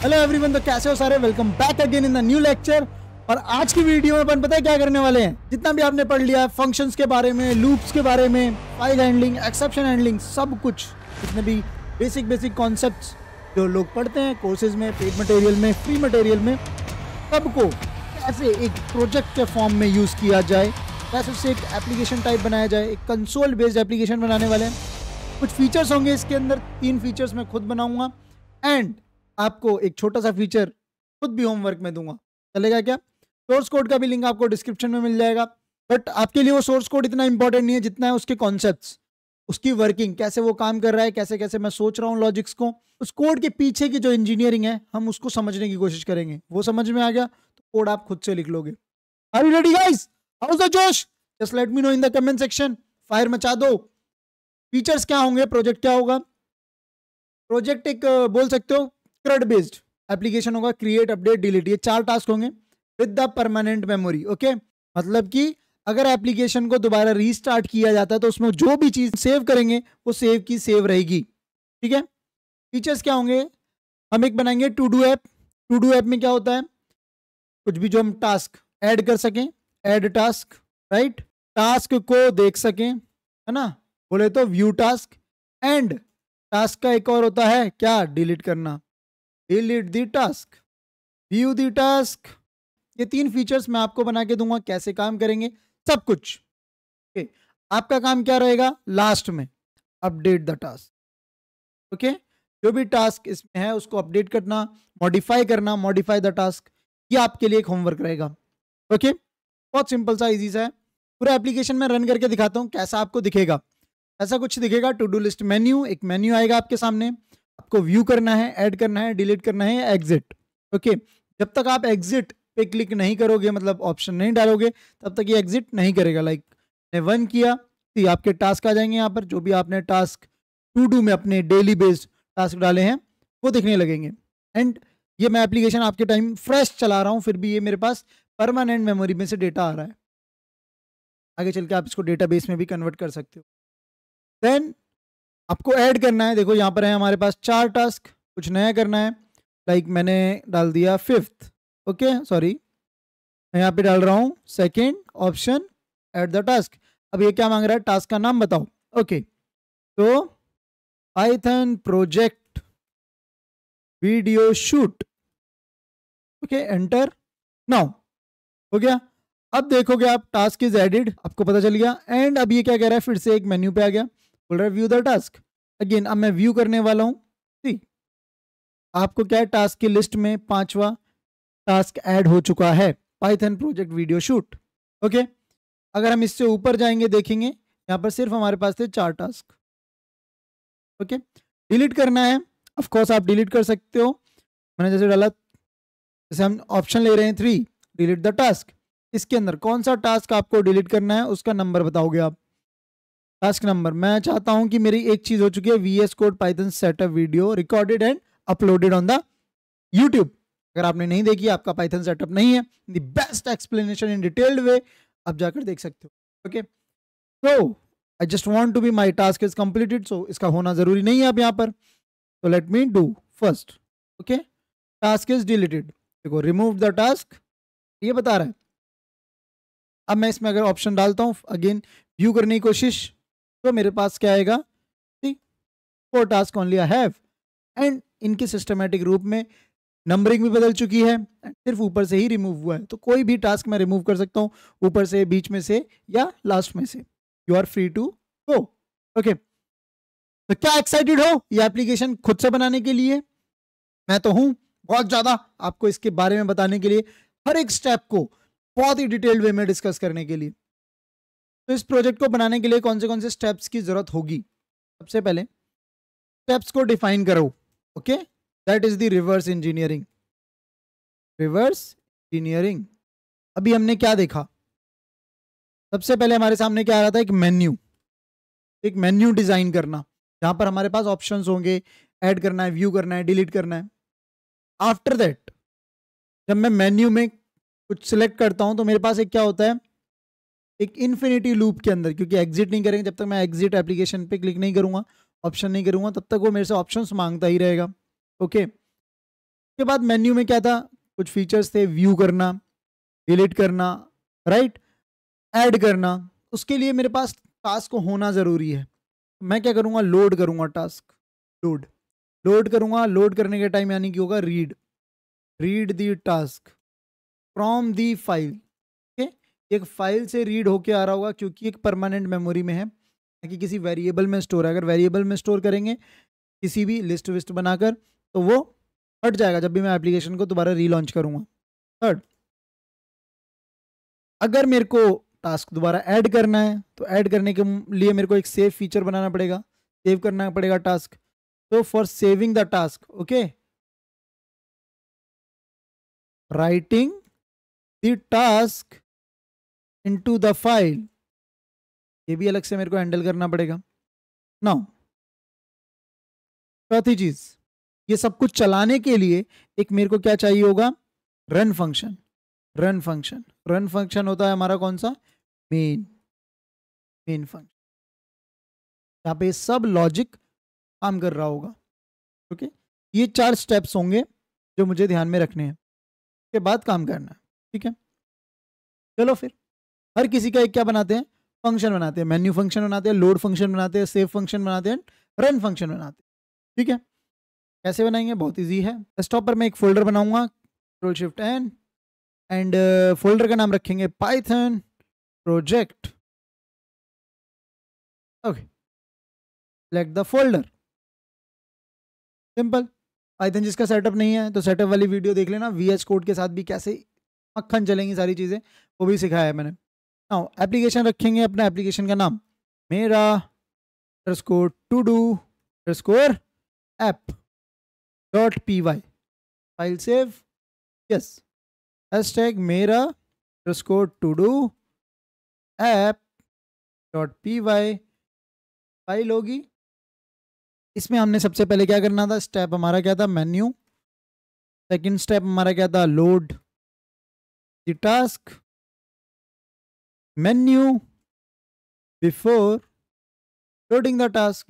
Hello everyone, तो कैसे हो सारे। Welcome back again in the new lecture. और आज की वीडियो में अपन पता है क्या करने वाले हैं। जितना भी आपने पढ़ लिया फंक्शंस के बारे में, लूप्स के बारे में, फाइल हैंडलिंग, एक्सेप्शन हैंडलिंग, सब कुछ जितने भी बेसिक कॉन्सेप्ट्स जो लोग पढ़ते हैं कोर्सेज में, पेड मटेरियल में, फ्री मटेरियल में, सबको कैसे एक प्रोजेक्ट के फॉर्म में यूज़ किया जाए, कैसे उससे एक एप्लीकेशन टाइप बनाया जाए, एक कंसोल बेस्ड एप्लीकेशन बनाने वाले हैं। कुछ फीचर्स होंगे इसके अंदर, 3 फीचर्स मैं खुद बनाऊंगा एंड आपको एक छोटा सा फीचर खुद भी होमवर्क में दूंगा। चलेगा क्या? सोर्स कोड का भी लिंक आपको डिस्क्रिप्शन में मिल जाएगा, बट आपके लिए वो सोर्स कोड इतना इंपॉर्टेंट नहीं है जितना है उसके कॉन्सेप्ट्स, उसकी वर्किंग, कैसे वो काम कर रहा है, कैसे कैसे मैं सोच रहा हूँ लॉजिक्स को, उस कोड के पीछे की जो इंजीनियरिंग है हम उसको समझने की कोशिश करेंगे। वो समझ में आ गया तो कोड आप खुद से लिख लोगे। Are you ready guys? How is the josh? Just let me know in the comment section. Fire मचा दो। फीचर्स क्या होंगे, प्रोजेक्ट क्या होगा। प्रोजेक्ट एक बोल सकते हो CRUD बेस्ड एप्लीकेशन होगा, क्रिएट, अपडेट, डिलीट, ये 4 टास्क होंगे with the permanent memory. Okay, मतलब कि अगर एप्लीकेशन को दोबारा रीस्टार्ट किया जाता है तो उसमें जो भी चीज सेव करेंगे वो सेव की सेव रहेगी। ठीक है। फीचर्स क्या होंगे, हम एक बनाएंगे to do app. To do app में क्या होता है, कुछ भी जो हम टास्क ऐड कर सकें, ऐड टास्क, राइट, टास्क को देख सकें, है ना, बोले तो व्यू टास्क। एंड टास्क का एक और होता है क्या, डिलीट करना, डिलीट दी टास्क, व्यू दी टास्क। ये 3 फीचर्स मैं आपको बना के दूंगा, कैसे काम करेंगे सब कुछ। ओके, आपका काम क्या रहेगा, लास्ट में अपडेट द टास्क। ओके, जो भी टास्क इसमें है उसको अपडेट करना, मॉडिफाई करना, मॉडिफाई द टास्क, ये आपके लिए एक होमवर्क रहेगा। ओके, बहुत सिंपल सा, इजी सा है। पूरा एप्लीकेशन में रन करके दिखाता हूँ कैसा आपको दिखेगा। ऐसा कुछ दिखेगा, टू डू लिस्ट मेन्यू, एक मेन्यू आएगा आपके सामने, आपको व्यू करना है, ऐड करना है, डिलीट करना है, एग्जिट। ओके, जब तक आप एग्जिट पे क्लिक नहीं करोगे, मतलब ऑप्शन नहीं डालोगे, तब तक ये एग्जिट नहीं करेगा। लाइक ने 1 किया तो आपके टास्क आ जाएंगे यहाँ पर, जो भी आपने टास्क टू डू में अपने डेली बेस्ड टास्क डाले हैं वो दिखने लगेंगे। एंड ये मैं एप्लीकेशन आपके टाइम फ्रेश चला रहा हूँ, फिर भी ये मेरे पास परमानेंट मेमोरी में से डेटा आ रहा है। आगे चल के आप इसको डेटाबेस में भी कन्वर्ट कर सकते हो। देन आपको ऐड करना है, देखो यहाँ पर है हमारे पास 4 टास्क, कुछ नया करना है। लाइक मैंने डाल दिया 5th, ओके सॉरी, मैं यहाँ पे डाल रहा हूँ 2nd option, add the task. अब ये क्या मांग रहा है, टास्क का नाम बताओ। ओके, तो Python project video shoot. Okay, enter. Now हो गया। अब देखोगे आप, टास्क इज एडिड, आपको पता चल गया। एंड अब ये क्या कह रहा है, फिर से एक मेन्यू पे आ गया, बोल रहा है व्यू द टास्क। अगेन अब मैं व्यू करने वाला हूँ। सी, आपको क्या है, टास्क की लिस्ट में 5वां टास्क ऐड हो चुका है, Python project video shoot. Okay, अगर हम इससे ऊपर जाएंगे देखेंगे यहाँ पर सिर्फ हमारे पास थे 4 टास्क। ओके, डिलीट करना है, ऑफ कोर्स आप डिलीट कर सकते हो। मैंने जैसे डाला, जैसे हम ऑप्शन ले रहे हैं 3, डिलीट द टास्क। इसके अंदर कौन सा टास्क आपको डिलीट करना है उसका नंबर बताओगे आप। टास्क नंबर, मैं चाहता हूं कि मेरी एक चीज हो चुकी है, VS code Python setup video recorded and uploaded on the YouTube. अगर आपने नहीं देखी, आपका पाइथन सेटअप नहीं है, the best explanation in detailed way, आप जाकर देख सकते हो। ओके, तो I just want to be my task is completed, so इसका होना जरूरी नहीं है अब यहाँ पर। तो let me do first. Okay, task is deleted, देखो रिमूव द टास्क ये बता रहा है। अब मैं इसमें अगर ऑप्शन डालता हूँ अगेन व्यू करने की कोशिश, तो मेरे पास क्या आएगा, 4 task only I have. And इनके सिस्टमेटिक रूप में नंबरिंग भी बदल चुकी है, सिर्फ ऊपर से ही रिमूव हुआ है। तो कोई भी टास्क मैं रिमूव कर सकता हूँ, ऊपर से, बीच में से या लास्ट में से। You are free to go. Okay, तो क्या एक्साइटेड हो ये एप्लीकेशन खुद से बनाने के लिए? मैं तो हूं बहुत ज्यादा, आपको इसके बारे में बताने के लिए, हर एक स्टेप को बहुत ही डिटेल्ड वे में डिस्कस करने के लिए। तो इस प्रोजेक्ट को बनाने के लिए कौन से स्टेप्स की जरूरत होगी? सबसे पहले स्टेप्स को डिफाइन करो। Okay, that is the reverse engineering. Reverse engineering, अभी हमने क्या देखा, सबसे पहले हमारे सामने क्या आ रहा था, एक मेन्यू डिजाइन करना, जहां पर हमारे पास ऑप्शंस होंगे, ऐड करना है, व्यू करना है, डिलीट करना है। आफ्टर दैट जब मैं मेन्यू में कुछ सिलेक्ट करता हूं तो मेरे पास एक क्या होता है, एक इन्फिनिटी लूप के अंदर, क्योंकि एग्जिट नहीं करेंगे जब तक मैं एग्जिट एप्लीकेशन पे क्लिक नहीं करूंगा, ऑप्शन नहीं करूंगा, तब तक वो मेरे से ऑप्शंस मांगता ही रहेगा। ओके, उसके बाद मेन्यू में क्या था, कुछ फीचर्स थे, व्यू करना, डिलीट करना, राइट, ऐड करना। उसके लिए मेरे पास टास्क होना ज़रूरी है। मैं क्या करूँगा, लोड करूँगा टास्क, लोड करूँगा। लोड करने के टाइम यानी कि होगा read the task from the file. एक फाइल से रीड होके आ रहा होगा क्योंकि एक परमानेंट मेमोरी में है, ताकि किसी वेरिएबल में स्टोर है। अगर वेरिएबल में स्टोर करेंगे किसी भी लिस्ट विस्ट बनाकर तो वो हट जाएगा जब भी मैं एप्लीकेशन को दोबारा रीलॉन्च करूँगा। थर्ड, अगर मेरे को टास्क दोबारा ऐड करना है तो ऐड करने के लिए मेरे को एक सेव फीचर बनाना पड़ेगा, सेव करना पड़ेगा टास्क। तो for saving the task, okay, writing the task into the file, ये भी अलग से मेरे को हैंडल करना पड़ेगा। नाउ चौथी चीज, ये सब कुछ चलाने के लिए एक मेरे को क्या चाहिए होगा, रन फंक्शन। रन फंक्शन होता है हमारा कौन सा, मेन फंक्शन। यहाँ पे सब लॉजिक काम कर रहा होगा। ओके, ये 4 स्टेप्स होंगे जो मुझे ध्यान में रखने हैं, उसके बाद काम करना है। ठीक है, चलो फिर हर किसी का एक क्या बनाते हैं, फंक्शन बनाते हैं। मेन्यू फंक्शन बनाते हैं, लोड फंक्शन बनाते हैं, सेव फंक्शन बनाते हैं, रन फंक्शन बनाते हैं। ठीक है, कैसे बनाएंगे, बहुत इजी है। डेस्कटॉप पर मैं एक फोल्डर बनाऊंगा, control shift N, and folder का नाम रखेंगे Python project. Okay, select the folder, simple. Python जिसका सेटअप नहीं है तो सेटअप वाली वीडियो देख लेना, VS कोड के साथ भी कैसे मक्खन चलेंगी सारी चीज़ें, वो भी सिखाया है मैंने। नाउ एप्लीकेशन रखेंगे, अपना एप्लीकेशन का नाम मेरा to do app .py, file save, yes, hashtag मेरा to do app .py file होगी। इसमें हमने सबसे पहले क्या करना था, स्टेप हमारा क्या था, मेन्यू। सेकंड स्टेप हमारा क्या था, load the task, menu before loading the task.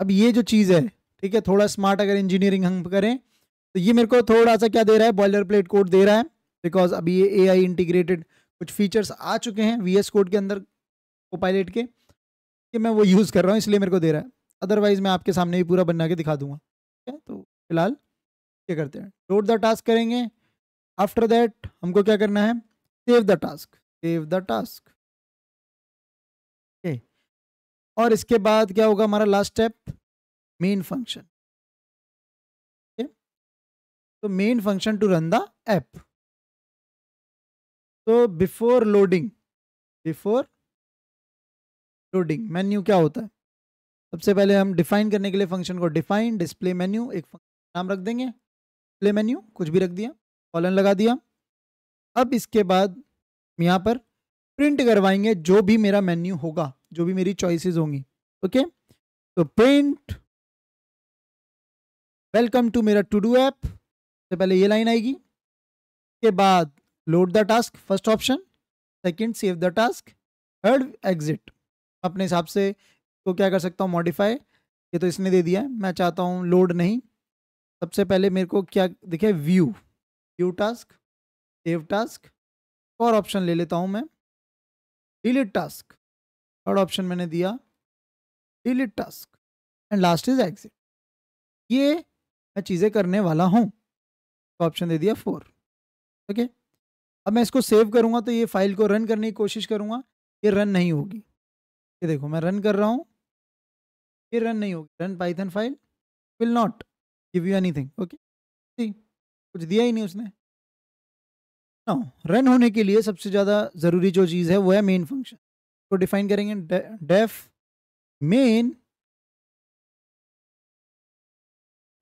अब ये जो चीज़ है, ठीक है, थोड़ा स्मार्ट अगर इंजीनियरिंग हम करें तो ये मेरे को थोड़ा सा क्या दे रहा है, बॉयलर प्लेट कोड दे रहा है, बिकॉज अभी ये AI इंटीग्रेटेड कुछ फीचर्स आ चुके हैं VS कोड के अंदर, कोपायलट के, कि मैं वो यूज़ कर रहा हूँ इसलिए मेरे को दे रहा है। अदरवाइज मैं आपके सामने ही पूरा बना के दिखा दूंगा। ठीक है, तो फिलहाल क्या करते हैं, लोड द टास्क करेंगे। आफ्टर दैट हमको क्या करना है, सेव द टास्क। ओके, और इसके बाद क्या होगा हमारा लास्ट स्टेप, मेन फंक्शन। तो main function to run the app. तो बिफोर लोडिंग लोडिंग मेन्यू क्या होता है, सबसे पहले हम डिफाइन करने के लिए फंक्शन को डिफाइन डिस्प्ले मेन्यू, एक नाम रख देंगे डिस्प्ले मेन्यू, कुछ भी रख दिया, कॉलन लगा दिया। अब इसके बाद यहाँ पर प्रिंट करवाएंगे जो भी मेरा मेन्यू होगा, जो भी मेरी चॉइसेस होंगी। ओके, तो प्रिंट वेलकम टू मेरा टू डू ऐप, से पहले ये लाइन आएगी। के बाद load the task, first option, second save the task, third exit. अपने हिसाब से तो क्या कर सकता हूँ, मॉडिफाई, ये तो इसने दे दिया है, मैं चाहता हूँ लोड नहीं। सबसे पहले मेरे को क्या दिखे, व्यू टास्क, सेव टास्क, और ऑप्शन ले लेता हूँ मैं डिलीट टास्क, थर्ड ऑप्शन मैंने दिया delete task, and last is exit. ये मैं चीज़ें करने वाला हूँ, तो ऑप्शन दे दिया 4। ओके, अब मैं इसको सेव करूँगा तो ये फाइल को रन करने की कोशिश करूँगा, ये रन नहीं होगी। ये देखो मैं रन कर रहा हूँ, ये रन नहीं होगी, run Python file will not give you anything. Okay, कुछ दिया ही नहीं उसने। रन होने के लिए सबसे ज़्यादा ज़रूरी जो चीज़ है वो है मेन फंक्शन। तो डिफाइन करेंगे डेफ मेन,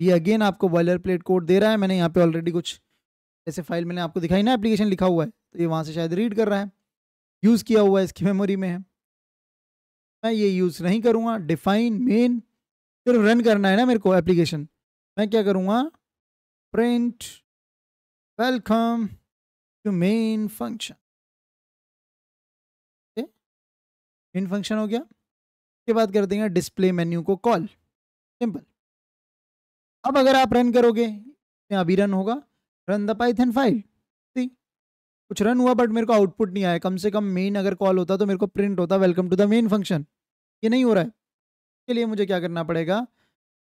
ये अगेन आपको बॉयलर प्लेट कोड दे रहा है, मैंने यहाँ पे ऑलरेडी कुछ ऐसे फाइल मैंने आपको दिखाई ना, एप्लीकेशन लिखा हुआ है, तो ये वहाँ से शायद रीड कर रहा है, यूज़ किया हुआ है, इसकी मेमोरी में है। मैं ये यूज़ नहीं करूँगा, डिफाइन मेन, सिर्फ रन करना है ना मेरे को एप्लीकेशन। मैं क्या करूँगा, print welcome to main function. Main function हो गया, उसके बाद कर देंगे डिस्प्ले मेन्यू को कॉल, सिंपल। अब अगर आप रन करोगे अभी रन होगा, रन द पाइथन फाइल। कुछ रन हुआ बट मेरे को आउटपुट नहीं आया। कम से कम मेन अगर कॉल होता तो मेरे को प्रिंट होता welcome to the main function. ये नहीं हो रहा है। इसके लिए मुझे क्या करना पड़ेगा,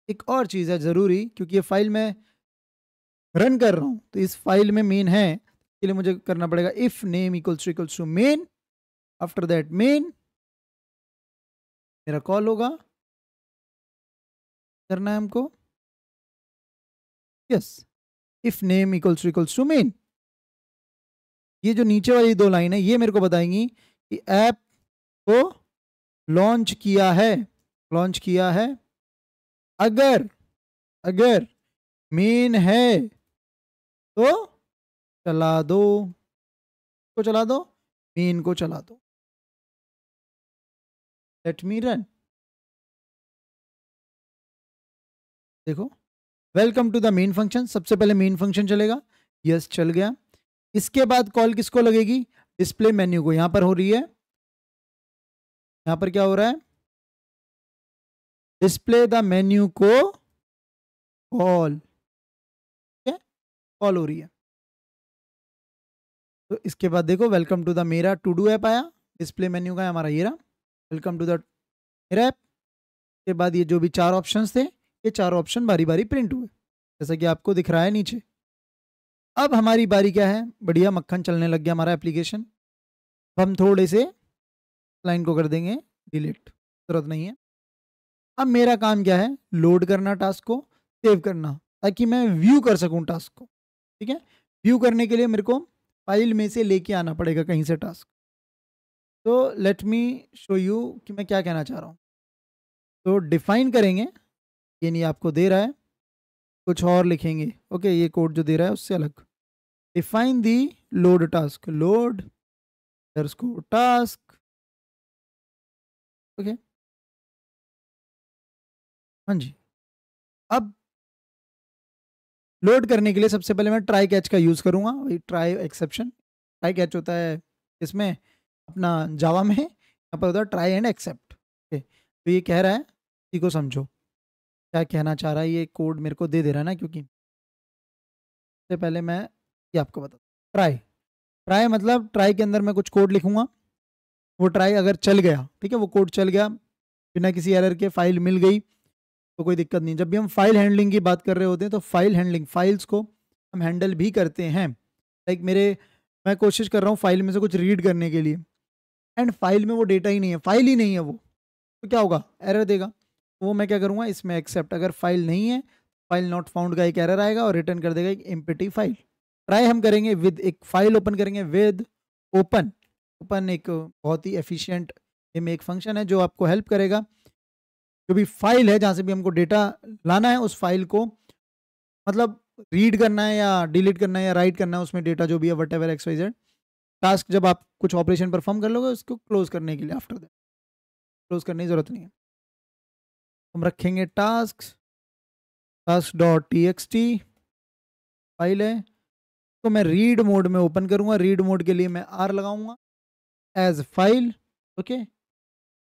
एक और चीज़ है ज़रूरी, क्योंकि ये फाइल मैं रन कर रहा हूँ तो इस फाइल में मेन है। इसके लिए मुझे करना पड़ेगा if name equals to main, after that main मेरा कॉल होगा, करना है हमको yes, if name equals to main. ये जो नीचे वाली दो लाइन है ये मेरे को बताएंगी कि ऐप को लॉन्च किया है, लॉन्च किया है। अगर अगर मेन है तो चला दो, को चला दो, मेन को चला दो। Let me run. देखो welcome to the main function, सबसे पहले मेन फंक्शन चलेगा, यस चल गया। इसके बाद कॉल किसको लगेगी, डिस्प्ले मेन्यू को। यहां पर हो रही है, यहां पर क्या हो रहा है, डिस्प्ले द मेन्यू को कॉल, कॉल हो रही है। तो इसके बाद देखो वेलकम टू द मेरा टू डू ऐप आया, डिस्प्ले मेन्यू का है हमारा ये रहा, वेलकम टू द मेरा ऐप। के बाद ये जो भी चार ऑप्शंस थे, ये चार ऑप्शन बारी बारी प्रिंट हुए जैसा कि आपको दिख रहा है नीचे। अब हमारी बारी क्या है, बढ़िया मक्खन चलने लग गया हमारा एप्लीकेशन। हम थोड़े से लाइन को कर देंगे डिलीट, जरूरत नहीं है। अब मेरा काम क्या है, लोड करना टास्क को, सेव करना, ताकि मैं व्यू कर सकूं टास्क को। ठीक है, व्यू करने के लिए मेरे को फाइल में से लेके आना पड़ेगा कहीं से टास्क। तो लेट मी शो यू कि मैं क्या कहना चाह रहा हूँ। तो डिफाइन करेंगे, ये नहीं आपको दे रहा है, कुछ और लिखेंगे। ओके, ये कोड जो दे रहा है उससे अलग। Define the load task, load task. Okay, हाँ जी। अब लोड करने के लिए सबसे पहले मैं ट्राई कैच का यूज़ करूँगा, वही ट्राई एक्सेप्शन। ट्राई कैच होता है इसमें अपना जावा में, यहाँ पर होता है ट्राई एंड एक्सेप्ट। तो ये कह रहा है, इसी को समझो क्या कहना चाह रहा है। ये कोड मेरे को दे दे रहा है ना, क्योंकि सबसे पहले मैं ये आपको बता, ट्राई, ट्राई मतलब ट्राई के अंदर मैं कुछ कोड लिखूंगा, वो ट्राई अगर चल गया, ठीक है, वो कोड चल गया बिना किसी एरर के, फाइल मिल गई तो कोई दिक्कत नहीं। जब भी हम फाइल हैंडलिंग की बात कर रहे होते हैं तो फाइल हैंडलिंग, फाइल्स को हम हैंडल भी करते हैं। लाइक मैं कोशिश कर रहा हूँ फाइल में से कुछ रीड करने के लिए, एंड फाइल में वो डेटा ही नहीं है, फाइल ही नहीं है वो, तो क्या होगा, एरर देगा। वो मैं क्या करूँगा, इसमें एक्सेप्ट, अगर फाइल नहीं है, फाइल नॉट फाउंड का एक एरर आएगा और रिटर्न कर देगा एक एम्प्टी फाइल। ट्राई हम करेंगे विद, एक फाइल ओपन करेंगे विद ओपन। ओपन एक बहुत ही एफिशिएंट में एक फंक्शन है जो आपको हेल्प करेगा, जो भी फाइल है जहाँ से भी हमको डेटा लाना है उस फाइल को मतलब रीड करना है या डिलीट करना है या राइट करना है, उसमें डेटा जो भी है whatever X Y Z task, जब आप कुछ ऑपरेशन परफॉर्म कर लोगे उसको क्लोज करने के लिए, आफ्टर दैट क्लोज करने की जरूरत नहीं है। हम रखेंगे task, task dot T X T file है, तो मैं रीड मोड में ओपन करूंगा। रीड मोड के लिए मैं आर लगाऊंगा, as file. Okay,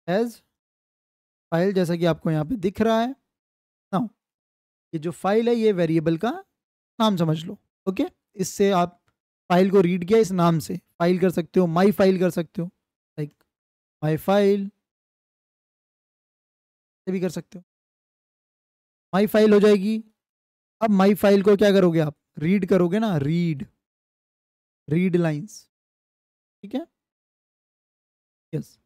as file जैसा कि आपको यहाँ पे दिख रहा है ना। ये जो फाइल है ये वेरिएबल का नाम समझ लो। ओके, इससे आप फाइल को रीड किया इस नाम से, फाइल कर सकते हो, माई फाइल कर सकते हो, लाइक माई फाइल से भी कर सकते हो, माई फाइल हो जाएगी। अब माई फाइल को क्या करोगे आप, रीड करोगे ना, रीड, रीड लाइंस। ठीक है, यस,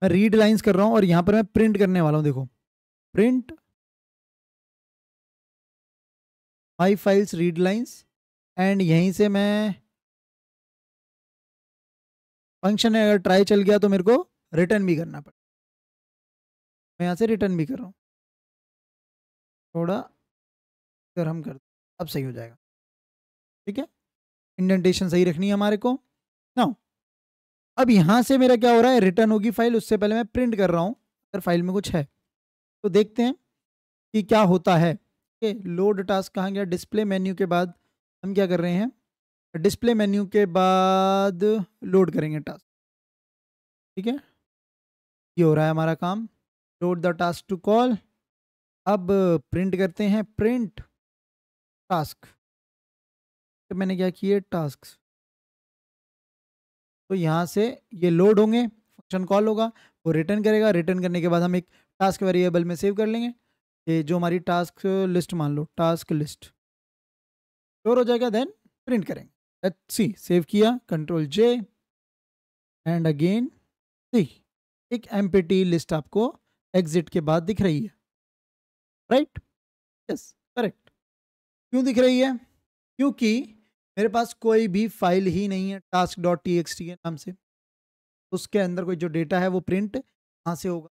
मैं रीड लाइंस कर रहा हूँ और यहाँ पर मैं प्रिंट करने वाला हूँ। देखो, print my files read lines, and यहीं से मैं फंक्शन है, अगर ट्राई चल गया तो मेरे को रिटर्न भी करना पड़ेगा। मैं यहाँ से रिटर्न भी कर रहा हूँ, थोड़ा अगर हम कर, अब सही हो जाएगा। ठीक है, इंडेंटेशन सही रखनी है हमारे को ना। अब यहाँ से मेरा क्या हो रहा है, रिटर्न होगी फाइल, उससे पहले मैं प्रिंट कर रहा हूँ अगर फाइल में कुछ है तो देखते हैं कि क्या होता है। लोड टास्क कहाँ गया, डिस्प्ले मेन्यू के बाद हम क्या कर रहे हैं, डिस्प्ले मेन्यू के बाद लोड करेंगे टास्क। ठीक है, ये हो रहा है हमारा काम, load the task to call. अब प्रिंट करते हैं, प्रिंट टास्क। मैंने क्या किए, टास्क, तो यहाँ से ये लोड होंगे, फंक्शन कॉल होगा, वो रिटर्न करेगा, रिटर्न करने के बाद हम एक टास्क वेरिएबल में सेव कर लेंगे। ये जो हमारी टास्क लिस्ट, मान लो टास्क लिस्ट स्टोर हो जाएगा, देन प्रिंट करेंगे। लेट्स सी, सेव किया, कंट्रोल जे एंड अगेन सी, एक एम्प्टी लिस्ट आपको एग्जिट के बाद दिख रही है, राइट? Yes, correct. क्यों दिख रही है? क्योंकि मेरे पास कोई भी फाइल ही नहीं है task dot T X T के नाम से, उसके अंदर कोई जो डेटा है वो प्रिंट कहाँ से होगा?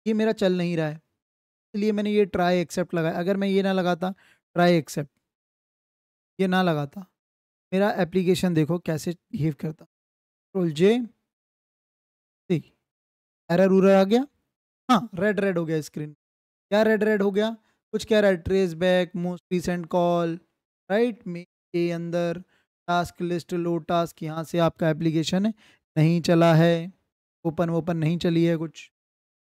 ये मेरा चल नहीं रहा है, इसलिए मैंने ये ट्राई एक्सेप्ट लगाया। अगर मैं ये ना लगाता, ट्राई एक्सेप्ट ये ना लगाता, मेरा एप्लीकेशन देखो कैसे बिहेव करता। कंट्रोल जे, सी, एरर उरर आ गया, हाँ रेड रेड हो गया स्क्रीन। क्या रेड रेड हो गया? कुछ कह रहा है trace back most recent call, right में के अंदर टास्क लिस्ट लो टास्क, यहाँ से आपका एप्लीकेशन नहीं चला है, ओपन ओपन नहीं चली है कुछ।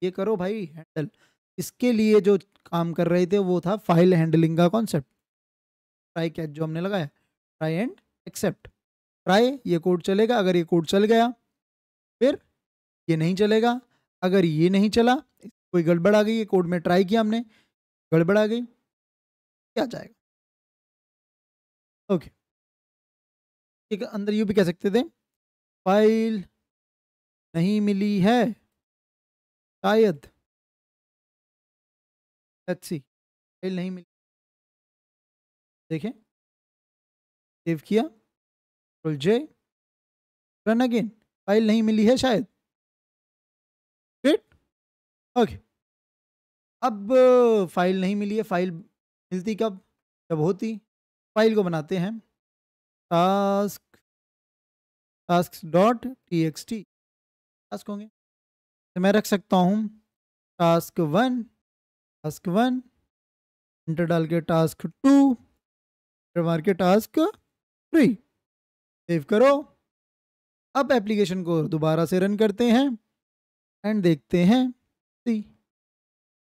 ये करो भाई हैंडल। इसके लिए जो काम कर रहे थे वो था फाइल हैंडलिंग का कॉन्सेप्ट, ट्राई कैच जो हमने लगाया, ट्राई एंड एक्सेप्ट। ट्राई, ये कोड चलेगा, अगर ये कोड चल गया फिर ये नहीं चलेगा, अगर ये नहीं चला, कोई गड़बड़ आ गई, ये कोड में ट्राई किया हमने, गड़बड़ आ गई, क्या जाएगा? ओके, ठीक है, अंदर यू भी कह सकते थे फाइल नहीं मिली है शायद, लेट्स सी, फाइल नहीं मिली, देखें, सेव किया, कंट्रोल जे, रन अगेन, फाइल नहीं मिली है शायद, फिट, ओके। अब फाइल नहीं मिली है, फाइल मिलती कब? जब होती। फाइल को बनाते हैं task, task dot T X T, task होंगे, तो मैं रख सकता हूँ task one, task one, inter डाल के टास्क टू, इंटर मार के टास्क थ्री, सेव करो। अब एप्लीकेशन को दोबारा से रन करते हैं एंड देखते हैं, सी,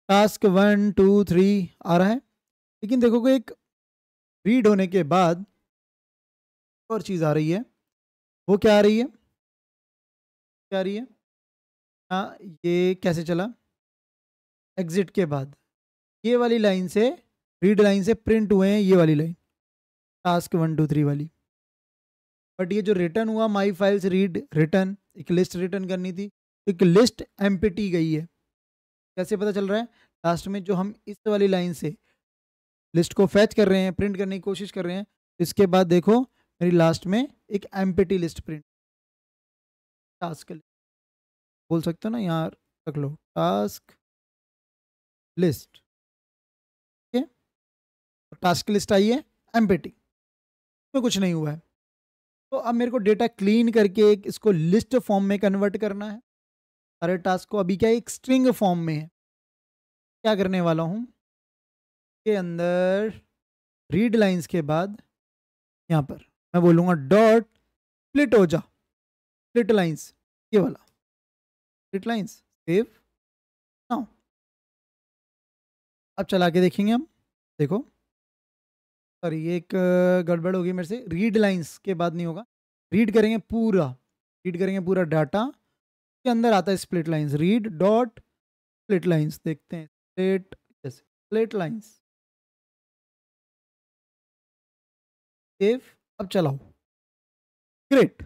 टास्क 1 2 3 आ रहा है, लेकिन देखो एक रीड होने के बाद और चीज़ आ रही है, वो क्या आ रही है? क्या आ रही है? हाँ, ये कैसे चला? एग्जिट के बाद ये वाली लाइन से, रीड लाइन से प्रिंट हुए हैं ये वाली लाइन, टास्क 1 2 3 वाली। बट ये जो रिटर्न हुआ, माई फाइल्स रीड रिटर्न, एक लिस्ट रिटर्न करनी थी, एक लिस्ट एम्प्टी गई है। कैसे पता चल रहा है? लास्ट में जो हम इस वाली लाइन से लिस्ट को फैच कर रहे हैं, प्रिंट करने की कोशिश कर रहे हैं, इसके बाद देखो मेरी लास्ट में एक एम्प्टी लिस्ट प्रिंट, टास्क बोल सकते हो ना, यहाँ रख लो टास्क लिस्ट, ठीक है, टास्क लिस्ट आई है एम्प्टी, इसमें कुछ नहीं हुआ है। तो अब मेरे को डेटा क्लीन करके एक इसको लिस्ट फॉर्म में कन्वर्ट करना है। सारे टास्क को अभी क्या एक स्ट्रिंग फॉर्म में है, क्या करने वाला हूँ के अंदर रीड लाइंस के बाद यहाँ पर मैं बोलूँगा डॉट स्प्लिट हो जा, स्प्लिट लाइंस, ये वाला स्प्लिट लाइंस, सेव नाउ। अब चला के देखेंगे हम, देखो सॉरी ये एक गड़बड़ होगी मेरे से, रीड लाइंस के बाद नहीं होगा, रीड करेंगे पूरा, रीड करेंगे पूरा डाटा के अंदर आता है split lines, read dot split lines, देखते हैं split, yes split lines, save. अब चलाओ, great,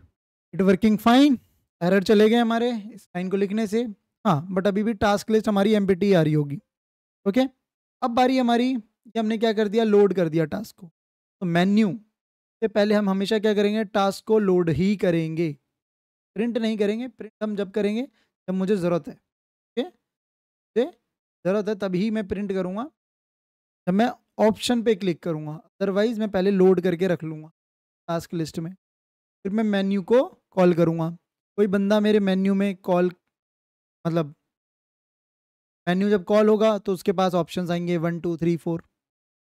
it working fine, error चले गए हमारे इस लाइन को लिखने से, हाँ बट अभी भी टास्क लिस्ट हमारी एम्प्टी आ रही होगी, ओके। अब बारी हमारी कि हमने क्या कर दिया, लोड कर दिया टास्क को, तो मेन्यू से पहले हम हमेशा क्या करेंगे, टास्क को लोड ही करेंगे, प्रिंट नहीं करेंगे। प्रिंट हम जब करेंगे जब मुझे ज़रूरत है, ओके, मुझे ज़रूरत है तभी मैं प्रिंट करूँगा, जब मैं ऑप्शन पे क्लिक करूँगा, अदरवाइज मैं पहले लोड करके रख लूँगा टास्क लिस्ट में, फिर मैं मेन्यू को कॉल करूँगा। कोई बंदा मेरे मेन्यू में कॉल, मतलब मेन्यू जब कॉल होगा तो उसके पास ऑप्शंस आएंगे 1 2 3 4,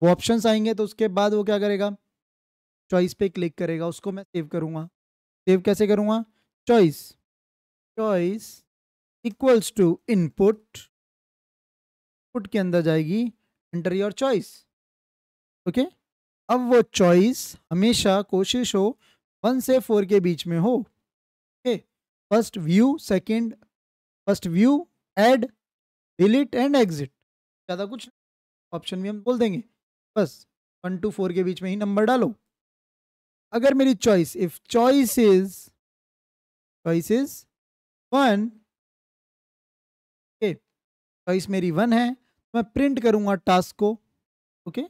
वो ऑप्शंस आएंगे तो उसके बाद वो क्या करेगा, चॉइस पे क्लिक करेगा, उसको मैं सेव करूँगा। सेव कैसे करूँगा? Choice, choice equals to input, put के अंदर जाएगी एंटर योर चॉइस, ओके, अब वो चॉइस हमेशा कोशिश हो 1 से 4 के बीच में हो। Okay, first view, add, delete and exit, ज़्यादा कुछ ऑप्शन भी हम बोल देंगे, बस 1 to 4 के बीच में ही नंबर डालो। अगर मेरी choice, if choice is 1, choice मेरी 1 है, तो मैं प्रिंट करूंगा टास्क को। ओके,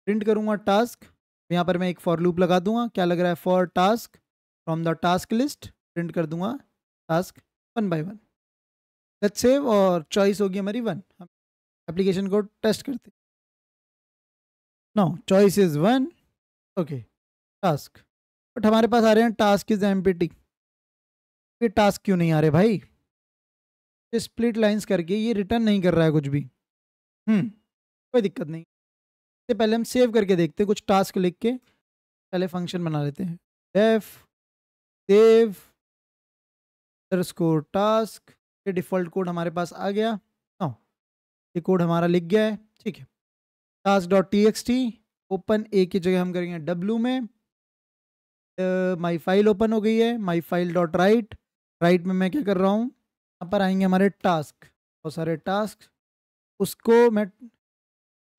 प्रिंट करूंगा टास्क। यहाँ पर मैं एक फॉर लूप लगा दूंगा, क्या लग रहा है, for task from the task list, print कर दूंगा टास्क 1 by 1। लेट्स सेव, और चॉइस होगी हमारी 1। हम एप्लीकेशन को टेस्ट करते हैं। Now choice is 1, okay, task, but हमारे पास आ रहे हैं टास्क इज एम्प्टी। ये टास्क क्यों नहीं आ रहे भाई? स्प्लिट लाइंस करके ये रिटर्न नहीं कर रहा है कुछ भी। कोई दिक्कत नहीं, इससे पहले हम सेव करके देखते हैं, कुछ टास्क लिख के पहले फंक्शन बना लेते हैं। डेफ सेव अंडरस्कोर टास्क, ये डिफ़ॉल्ट कोड हमारे पास आ गया। हाँ, ये कोड हमारा लिख गया है, ठीक है। Task dot T X T open, A की जगह हम करेंगे डब्ल्यू में। माई फाइल ओपन हो गई है, my file dot right, right में मैं क्या कर रहा हूँ, यहाँ पर आएंगे हमारे टास्क, बहुत सारे टास्क, उसको मैं,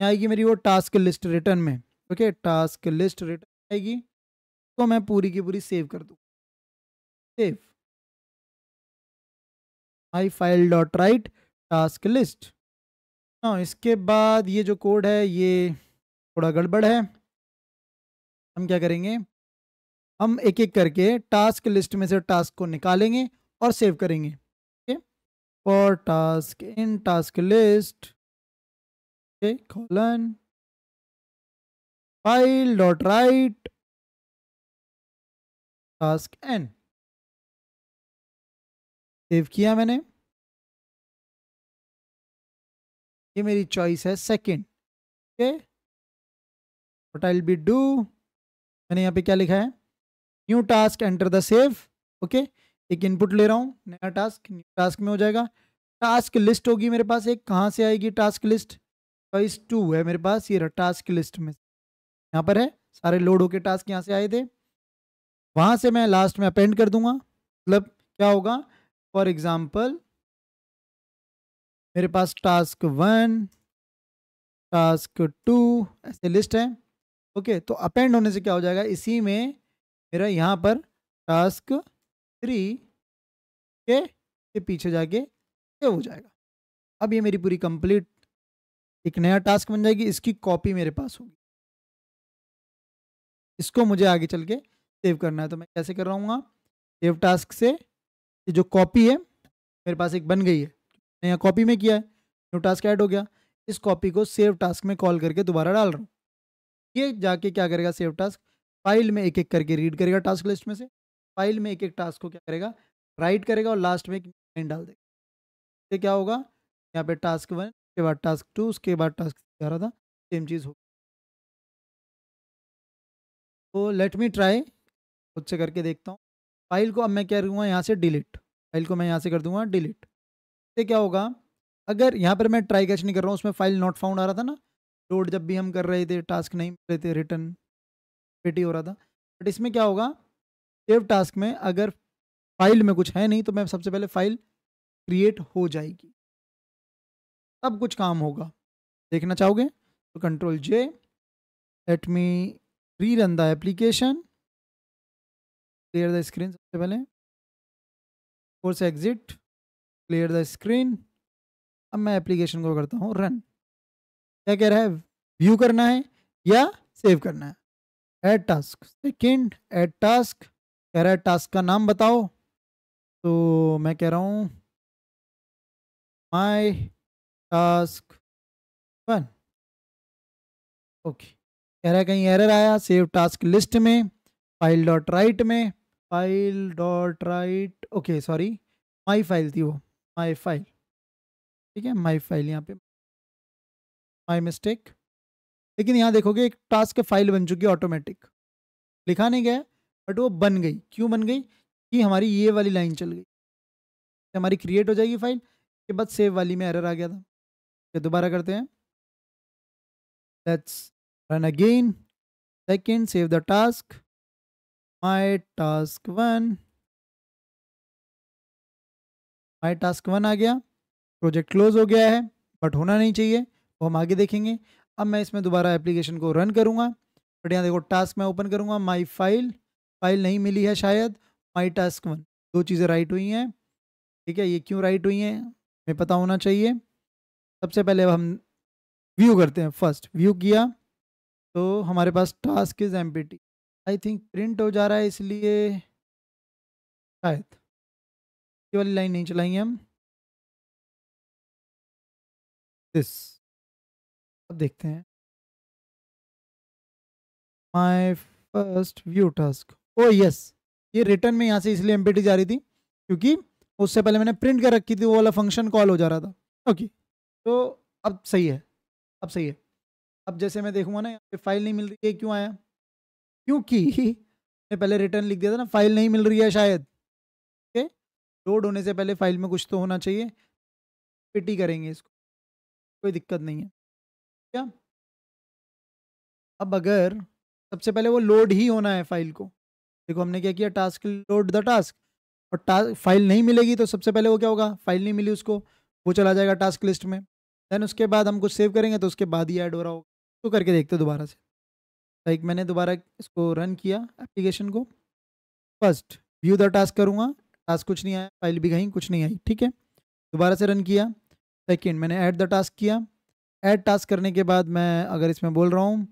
आएगी मेरी वो टास्क लिस्ट रिटर्न में। ओके, टास्क लिस्ट रिटर्न आएगी, तो मैं पूरी की पूरी सेव कर दूँ। Save my file dot write task list. हाँ, इसके बाद ये जो कोड है ये थोड़ा गड़बड़ है। हम क्या करेंगे, हम एक एक करके टास्क लिस्ट में से टास्क को निकालेंगे और सेव करेंगे। Okay, for task in task list, colon file dot write task N, save किया मैंने। ये मेरी चॉइस है second. Okay, what I will be do, मैंने यहाँ पे क्या लिखा है, new task enter the save. Okay, एक इनपुट ले रहा हूँ, नया टास्क न्यू टास्क में हो जाएगा। टास्क लिस्ट होगी मेरे पास एक, कहाँ से आएगी टास्क लिस्ट, चॉइस 2 है मेरे पास, ये टास्क लिस्ट में यहाँ पर है, सारे लोड होके टास्क यहाँ से आए थे, वहाँ से मैं लास्ट में अपेंड कर दूंगा। मतलब क्या होगा, फॉर एग्जाम्पल मेरे पास टास्क 1, टास्क 2 ऐसे लिस्ट है। ओके, तो अपेंड होने से क्या हो जाएगा, इसी में मेरा यहाँ पर टास्क 3 के पीछे जाके सेव हो जाएगा। अब ये मेरी पूरी कंप्लीट एक नया टास्क बन जाएगी, इसकी कॉपी मेरे पास होगी, इसको मुझे आगे चल के सेव करना है। तो मैं कैसे कर रहा हूँ, सेव टास्क से ये जो कॉपी है मेरे पास एक बन गई है, नया कॉपी में किया है, न्यू टास्क ऐड हो गया, इस कॉपी को सेव टास्क में कॉल करके दोबारा डाल रहा हूँ। ये जाके क्या करेगा, सेव टास्क फाइल में एक एक करके रीड करेगा टास्क लिस्ट में से, फाइल में एक एक टास्क को क्या करेगा, राइट करेगा, और लास्ट में एक लाइन डाल देगा। ये क्या होगा, यहाँ पे टास्क 1 उसके बाद टास्क 2 उसके बाद टास्क 3 आ रहा था, सेम चीज़ होगी। तो लेट मी ट्राई, खुद से करके देखता हूँ। फाइल को अब मैं क्या करूँगा, यहाँ से डिलीट, फाइल को मैं यहाँ से कर दूंगा डिलीट। इससे क्या होगा, अगर यहाँ पर मैं ट्राई कैच नहीं कर रहा हूँ, उसमें फाइल नॉट फाउंड आ रहा था ना, लोड जब भी हम कर रहे थे टास्क नहीं मिल रहे थे, रिटर्न पेटी हो रहा था। बट इसमें क्या होगा, सेव टास्क में अगर फाइल में कुछ है नहीं, तो मैं सबसे पहले फाइल क्रिएट हो जाएगी, तब कुछ काम होगा। देखना चाहोगे तो कंट्रोल जे, लेट मी री run the application, clear the screen सबसे पहले, force exit, clear the screen. अब मैं एप्लीकेशन को करता हूँ रन। क्या कह रहा है, व्यू करना है या सेव करना है, add task, second add task, कह रहा है टास्क का नाम बताओ, तो मैं कह रहा हूँ माई टास्क 1। ओके, कह रहा है कहीं एरर आया, सेव टास्क लिस्ट में, फाइल डॉट राइट में, file dot right, okay sorry my file थी वो, माई फाइल, ठीक है, माई फाइल, यहाँ पे माई मिस्टेक। लेकिन यहाँ देखोगे एक टास्क फाइल बन चुकी है ऑटोमेटिक, लिखा नहीं गया बट वो बन गई। क्यों बन गई, कि हमारी ये वाली लाइन चल गई, हमारी क्रिएट हो जाएगी फाइल के बाद सेव वाली में एरर आ गया था। फिर दोबारा करते हैं, let's run again, second, save the task, my task one, my task one आ गया, प्रोजेक्ट क्लोज हो गया है, बट होना नहीं चाहिए, वो हम आगे देखेंगे। अब मैं इसमें दोबारा एप्लीकेशन को रन करूंगा, बट यहाँ देखो टास्क मैं ओपन करूंगा, माई फाइल, फाइल नहीं मिली है शायद, माई टास्क वन, दो चीज़ें राइट हुई हैं। ठीक है, ये क्यों राइट हुई हैं हमें पता होना चाहिए। सबसे पहले अब हम व्यू करते हैं, फर्स्ट व्यू किया तो हमारे पास task is empty, I think print हो जा रहा है इसलिए शायद ये वाली लाइन नहीं चलाएंगे हम, दिस, अब देखते हैं my first view task, O yes, ये रिटर्न में यहाँ से इसलिए एम्प्टी जा रही थी क्योंकि उससे पहले मैंने प्रिंट कर रखी थी, वो वाला फंक्शन कॉल हो जा रहा था। ओके, तो अब सही है, अब सही है। अब जैसे मैं देखूंगा ना यहाँ पे फाइल नहीं मिल रही है, क्यों आया, क्योंकि मैंने पहले रिटर्न लिख दिया था ना, फाइल नहीं मिल रही है शायद। ओके, लोड होने से पहले फाइल में कुछ तो होना चाहिए, पिटी करेंगे इसको, कोई दिक्कत नहीं है क्या। अब अगर सबसे पहले वो लोड ही होना है फाइल को, देखो हमने क्या किया, टास्क लोड द टास्क, और टास्क फाइल नहीं मिलेगी तो सबसे पहले वो क्या होगा, फाइल नहीं मिली उसको, वो चला जाएगा टास्क लिस्ट में, देन उसके बाद हम कुछ सेव करेंगे तो उसके बाद ही ऐड हो रहा होगा। तो करके देखते हैं दोबारा से, लाइक मैंने दोबारा इसको रन किया एप्लीकेशन को, फर्स्ट व्यू द टास्क करूँगा, टास्क कुछ नहीं आया, फाइल भी कहीं कुछ नहीं आई, ठीक है, दोबारा से रन किया, सेकेंड मैंने ऐड द टास्क किया, ऐड टास्क करने के बाद मैं अगर इसमें बोल रहा हूँ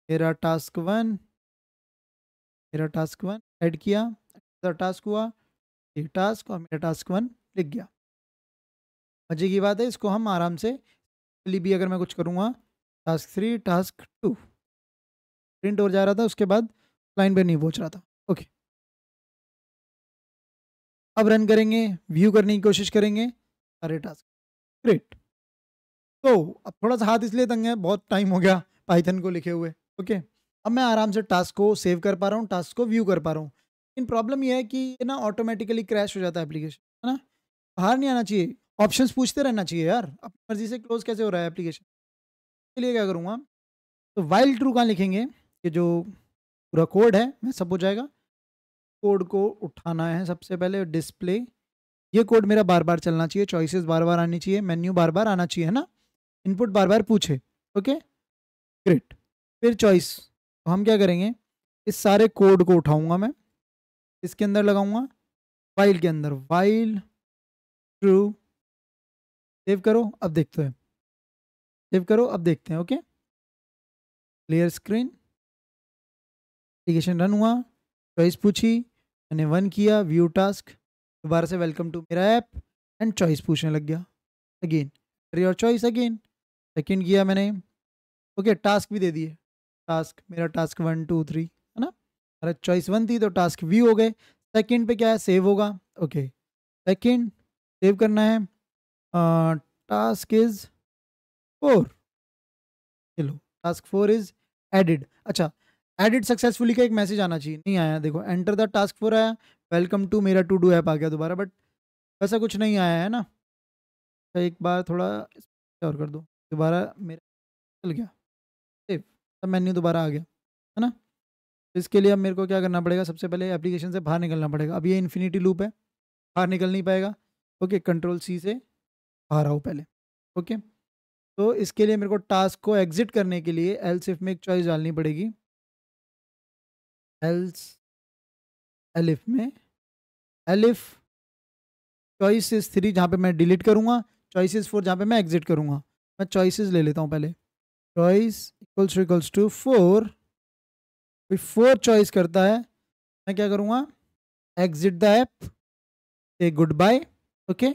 मेरा टास्क वन, मेरा टास्क वन ऐड किया, द टास्क हुआ, ये टास्क और मेरा टास्क वन लिख गया। मजे की बात है, इसको हम आराम से भी अगर मैं कुछ करूँगा, task three, task two print हो जा रहा था, उसके बाद लाइन पे नहीं पहुँच रहा था। ओके, अब रन करेंगे, व्यू करने की कोशिश करेंगे सारे टास्क, ग्रेट। तो अब थोड़ा सा हाथ इसलिए तंग है, बहुत टाइम हो गया पाइथन को लिखे हुए। ओके, अब मैं आराम से टास्क को सेव कर पा रहा हूँ, टास्क को व्यू कर पा रहा हूँ, लेकिन प्रॉब्लम ये है कि ये ना ऑटोमेटिकली क्रैश हो जाता है एप्लीकेशन, है ना, बाहर नहीं आना चाहिए, ऑप्शंस पूछते रहना चाहिए यार, अपनी मर्जी से क्लोज कैसे हो रहा है एप्लीकेशन। के लिए क्या करूँगा, तो वाइल ट्रू कहाँ लिखेंगे, कि जो पूरा कोड है मैं सब हो जाएगा, कोड को उठाना है सबसे पहले, डिस्प्ले, ये कोड मेरा बार बार चलना चाहिए, चॉइसेस बार बार आनी चाहिए, मेन्यू बार बार आना चाहिए, है ना, इनपुट बार बार पूछे। ओके, ग्रेट, फिर चॉइस, तो हम क्या करेंगे, इस सारे कोड को उठाऊंगा मैं, इसके अंदर लगाऊंगा, वाइल के अंदर, वाइल ट्रू, सेव करो, अब देखते हैं, सेव करो, अब देखते हैं। Okay, clear screen, application run हुआ, चॉइस पूछी, मैंने वन किया, व्यू टास्क, दोबारा से वेलकम टू मेरा ऐप, एंड चॉइस पूछने लग गया, again your choice again, second किया मैंने, ओके टास्क भी दे दिए, टास्क मेरा टास्क वन टू थ्री, है ना, अरे चॉइस वन थी तो टास्क व्यू हो गए, सेकेंड पे क्या है, सेव होगा। ओके, सेकेंड सेव करना है, टास्क इज फोर, चलो टास्क फोर इज एडिड, अच्छा एडिड सक्सेसफुली का एक मैसेज आना चाहिए, नहीं आया, देखो एंटर द टास्क फोर आया, वेलकम टू मेरा टू डू ऐप आ गया दोबारा, बट वैसा कुछ नहीं आया है ना, तो एक बार थोड़ा और कर दो, दोबारा मेरा चल गया सेव, तब मेन्यू दोबारा आ गया, है ना। तो इसके लिए अब मेरे को क्या करना पड़ेगा, सबसे पहले एप्लीकेशन से बाहर निकलना पड़ेगा, अब ये इन्फिनिटी लूप है, बाहर निकल नहीं पाएगा। ओके, कंट्रोल सी से बाहर आओ पहले। ओके, तो इसके लिए मेरे को टास्क को एग्जिट करने के लिए एल्स इफ में एक चॉइस डालनी पड़ेगी, एल्स एलिफ में, एलिफ चॉइसेस थ्री जहाँ पे मैं डिलीट करूँगा, चॉइसेस फोर जहाँ पे मैं एग्जिट करूँगा, मैं चॉइसेस ले लेता हूँ पहले, चॉइस इक्वल्स टू फोर, कोई फोर चॉइस करता है, मैं क्या करूँगा, एग्जिट द ऐप, से गुड बाय। ओके,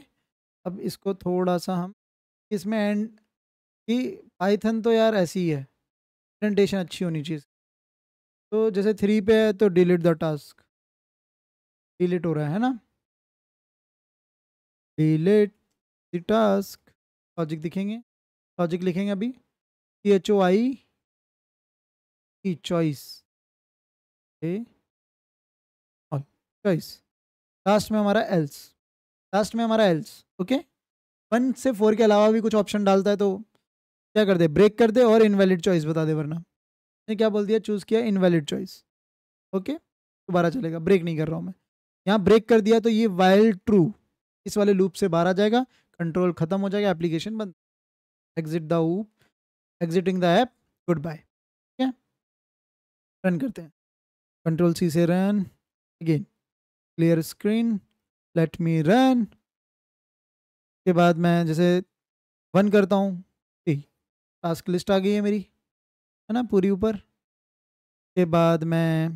अब इसको थोड़ा सा हम इसमें एंड की, पाइथन तो यार ऐसी ही है, प्रेजेंटेशन अच्छी होनी चाहिए, तो जैसे थ्री पे है तो डिलीट द टास्क, डिलीट हो रहा है ना, डिलीट द टास्क, लॉजिक दिखेंगे, लॉजिक लिखेंगे अभी, CHOI की चॉइस, चॉइस, लास्ट में हमारा एल्स, लास्ट में हमारा एल्स। ओके, वन से फोर के अलावा भी कुछ ऑप्शन डालता है तो क्या कर दे, ब्रेक कर दे और इनवैलिड चॉइस बता दे, वरना ने क्या बोल दिया, चूज किया इनवैलिड चॉइस। ओके, दोबारा चलेगा, ब्रेक नहीं कर रहा हूँ मैं। यहाँ ब्रेक कर दिया तो ये वाइल ट्रू इस वाले लूप से बाहर आ जाएगा, कंट्रोल खत्म हो जाएगा, एप्लीकेशन बंद। Exit the loop, exiting the app, good bye. ठीक है, रन करते हैं, कंट्रोल सी से run again, clear screen, let me run. के बाद मैं जैसे वन करता हूँ, टास्क लिस्ट आ गई है मेरी, है ना, पूरी ऊपर। के बाद मैं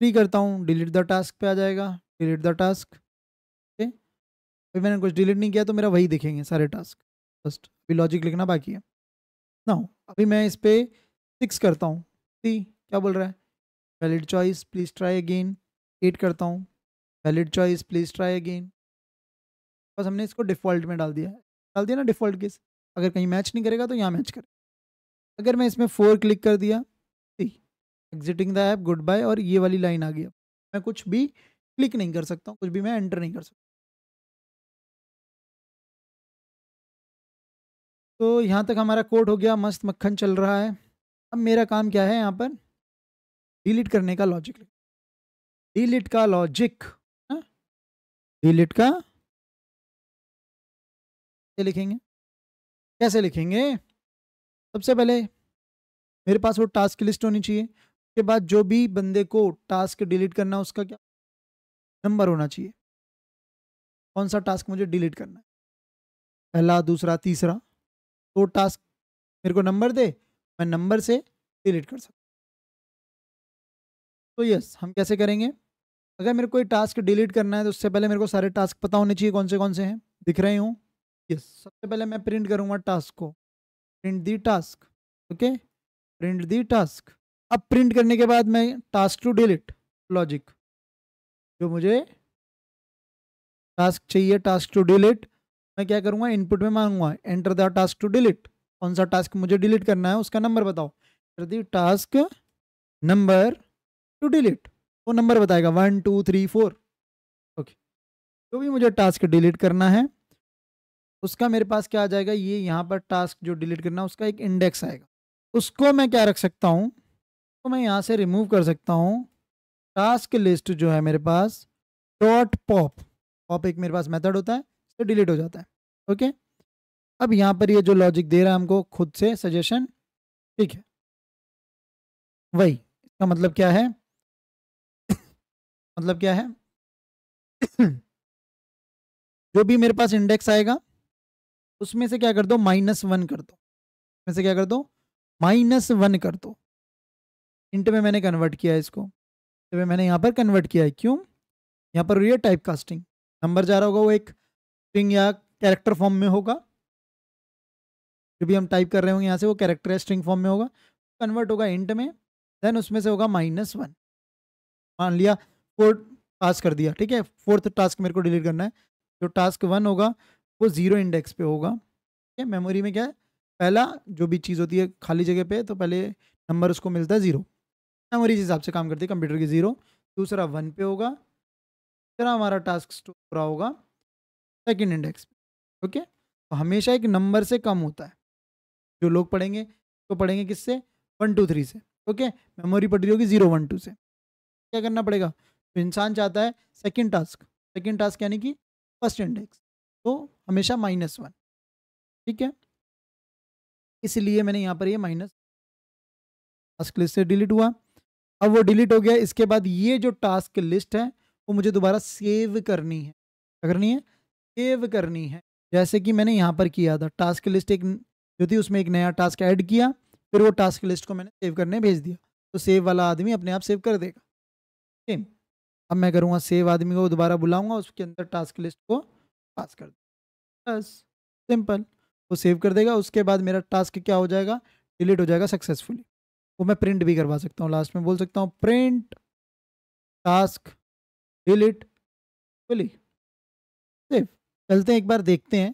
फ्री करता हूँ, डिलीट द टास्क पे आ जाएगा, डिलीट द टास्क। ओके, अभी मैंने कुछ डिलीट नहीं किया तो मेरा वही दिखेंगे सारे टास्क। फर्स्ट अभी लॉजिक लिखना बाकी है ना। अभी मैं इस पे 6 करता हूँ, सी क्या बोल रहा है, valid choice please try again. 8 करता हूँ, valid choice please try again. बस हमने इसको डिफ़ॉल्ट में डाल दिया है, डाल दिया ना डिफ़ॉल्ट केस, अगर कहीं मैच नहीं करेगा तो यहाँ मैच करे। अगर मैं इसमें 4 क्लिक कर दिया, exiting the app, good bye, और ये वाली लाइन आ गई। मैं कुछ भी क्लिक नहीं कर सकता हूँ, कुछ भी मैं एंटर नहीं कर सकता। तो यहाँ तक हमारा कोड हो गया, मस्त मक्खन चल रहा है। अब मेरा काम क्या है यहाँ पर, डिलीट करने का लॉजिक, डिलीट का लॉजिक, डिलीट का लिखेंगे, कैसे लिखेंगे। सबसे पहले मेरे पास वो टास्क लिस्ट होनी चाहिए, उसके बाद जो भी बंदे को टास्क डिलीट करना है उसका क्या नंबर होना चाहिए, कौन सा टास्क मुझे डिलीट करना है, पहला दूसरा तीसरा, तो टास्क मेरे को नंबर दे, मैं नंबर से डिलीट कर सकता। तो यस, हम कैसे करेंगे, अगर मेरे को कोई टास्क डिलीट करना है तो उससे पहले मेरे को सारे टास्क पता होने चाहिए कौन से हैं, दिख रहे हूँ। यस, सबसे पहले मैं प्रिंट करूँगा टास्क को, प्रिंट दी टास्क। ओके, प्रिंट दी टास्क। अब प्रिंट करने के बाद मैं टास्क टू डिलीट लॉजिक, जो मुझे टास्क चाहिए, टास्क टू डिलीट, मैं क्या करूँगा, इनपुट में मांगूंगा enter the task to delete, कौन सा टास्क मुझे डिलीट करना है उसका नंबर बताओ, दी टास्क नंबर टू डिलीट, वो नंबर बताएगा 1 2 3 4। ओके, जो भी मुझे टास्क डिलीट करना है उसका मेरे पास क्या आ जाएगा, ये यहाँ पर टास्क जो डिलीट करना है उसका एक इंडेक्स आएगा, उसको मैं क्या रख सकता हूँ, तो मैं यहाँ से रिमूव कर सकता हूँ, टास्क लिस्ट जो है मेरे पास डॉट पॉप, पॉप एक मेरे पास मेथड होता है, इससे डिलीट हो जाता है। ओके, अब यहाँ पर ये जो लॉजिक दे रहा है हमको खुद से सजेशन, ठीक है, वही इसका मतलब क्या है, मतलब क्या है जो भी मेरे पास इंडेक्स आएगा उसमें से क्या कर दो, -1 कर दो, उसमें से क्या कर दो, -1 कर दो। इंट में मैंने कन्वर्ट किया है इसको, इंट में मैंने यहाँ पर कन्वर्ट किया है, क्यों, यहाँ पर ये टाइप कास्टिंग, नंबर जा रहा होगा वो एक स्ट्रिंग या कैरेक्टर फॉर्म में होगा, जो भी हम टाइप कर रहे होंगे यहाँ से वो कैरेक्टर या स्ट्रिंग फॉर्म में होगा, कन्वर्ट होगा इंट में, देन उसमें से होगा -1। मान लिया 4 पास कर दिया, ठीक है, 4th टास्क मेरे को डिलीट करना है, जो टास्क 1 होगा वो 0 इंडेक्स पे होगा। ठीक है, मेमोरी में क्या है, पहला जो भी चीज़ होती है खाली जगह पे तो पहले नंबर उसको मिलता है 0, मेमोरी के हिसाब से काम करती है कंप्यूटर की, 0, दूसरा 1 पे होगा, तीसरा हमारा टास्क स्टोर पूरा होगा सेकेंड इंडेक्स पे। ओके, तो हमेशा एक नंबर से कम होता है, जो लोग पढ़ेंगे तो पढ़ेंगे किससे, 1 2 3 से। ओके, मेमोरी पढ़ रही होगी 0 1 2 से, क्या करना पड़ेगा, तो इंसान चाहता है सेकंड टास्क यानी कि फर्स्ट इंडेक्स, तो हमेशा -1। ठीक है, इसलिए मैंने यहाँ पर ये माइनस टास्क लिस्ट से डिलीट हुआ। अब वो डिलीट हो गया, इसके बाद ये जो टास्क लिस्ट है वो मुझे दोबारा सेव करनी है, क्या करनी है, सेव करनी है, जैसे कि मैंने यहाँ पर किया था, टास्क लिस्ट एक जो थी उसमें एक नया टास्क ऐड किया, फिर वो टास्क लिस्ट को मैंने सेव करने भेज दिया, तो सेव वाला आदमी अपने आप सेव कर देगा। सेम, अब मैं करूँगा सेव आदमी को दोबारा बुलाऊंगा, उसके अंदर टास्क लिस्ट को पास कर दूँ, बस सिंपल, वो सेव कर देगा, उसके बाद मेरा टास्क क्या हो जाएगा, डिलीट हो जाएगा सक्सेसफुली। वो मैं प्रिंट भी करवा सकता हूँ, लास्ट में बोल सकता हूँ print task delete fully, save. चलते हैं एक बार देखते हैं